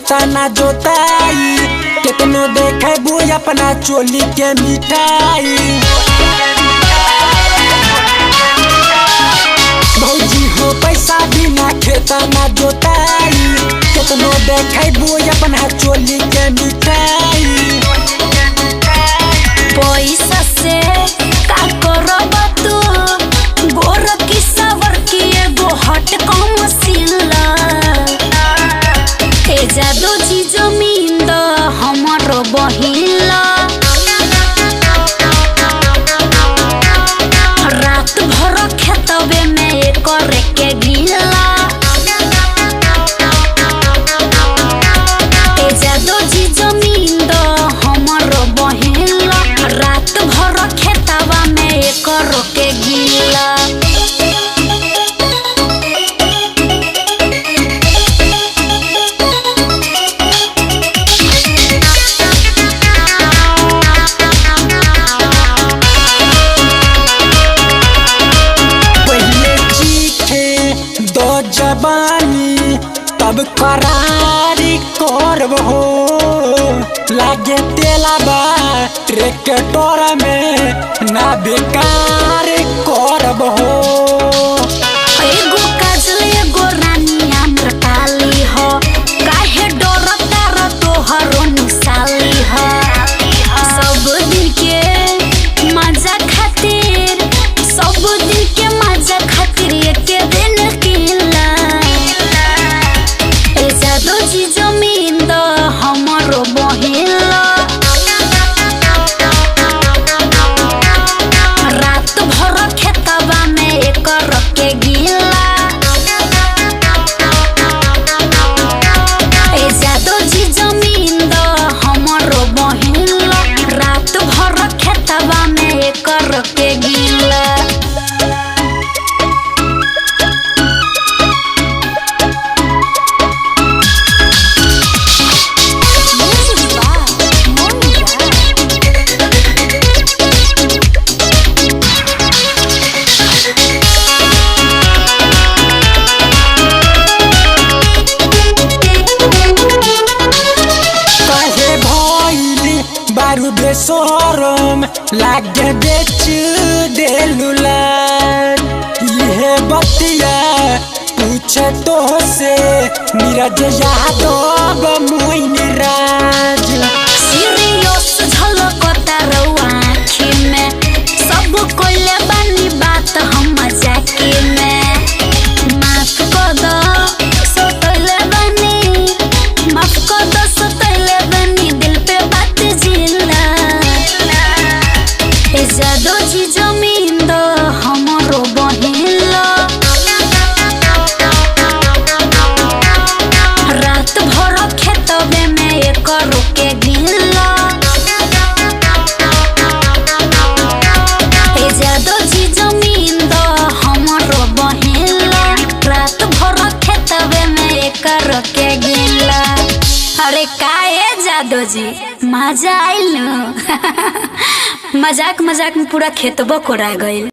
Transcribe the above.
खेता ना जोताई, कितनो देखे वो अपना चोली के मिठाई। भौजी हो पैसा बिना खेता ना जोताई, कितनो देखे वो अपना चोली के मिठाई। पैसा से का करब तू, गोर की सवर की एगो हट कम सिला। ए जादू जी जमीन द हमरो बहिला, रात भर खेतवे में करे के गिला। ए जादू जी जमीन द हमरो बहिला, रात भर खेतवा में करे के गिला। जबानी तब करारी करब हो, लागे तेलाबा ट्रैक्टर में ना बेकार करब हो। एगो काजल एगो रानी आम्रपाली हो, काहे डरता र तोहरो निसाली हो। सब दिन के मजा खातिर, सब दिन के मजा खातिर एके दिन किला। ए जादू जी जमीन द हमरो बहिला, रात भर खेतवा में कर के गिला। ए जादू जी जमीन द हमरो बहिला, रात भर खेतवा में कर के गिला। बारू बेसरम लागे बेच देलुला, ये बतिया पूछे तो से नीरज यादव मोइन राज। सीरियस झलकता रउआ आँखी में, सब कोइले बानी बात हम मजाकी में। माफ कर दो सतैले बानी, माफ कर दो सतैले बानी, दिल पे बात जिला। ए जादू जी जमीन द हमरो बहिला, रात भर खेतवे में करो के गिला। ए जादू जी जमीन द हमरो बहिला, रात भर खेतवे में करो के गिला। अरे काहे जादू जी मजा आइल न? मजाक मजाक में पूरा खेतबो कोड़ा गइल।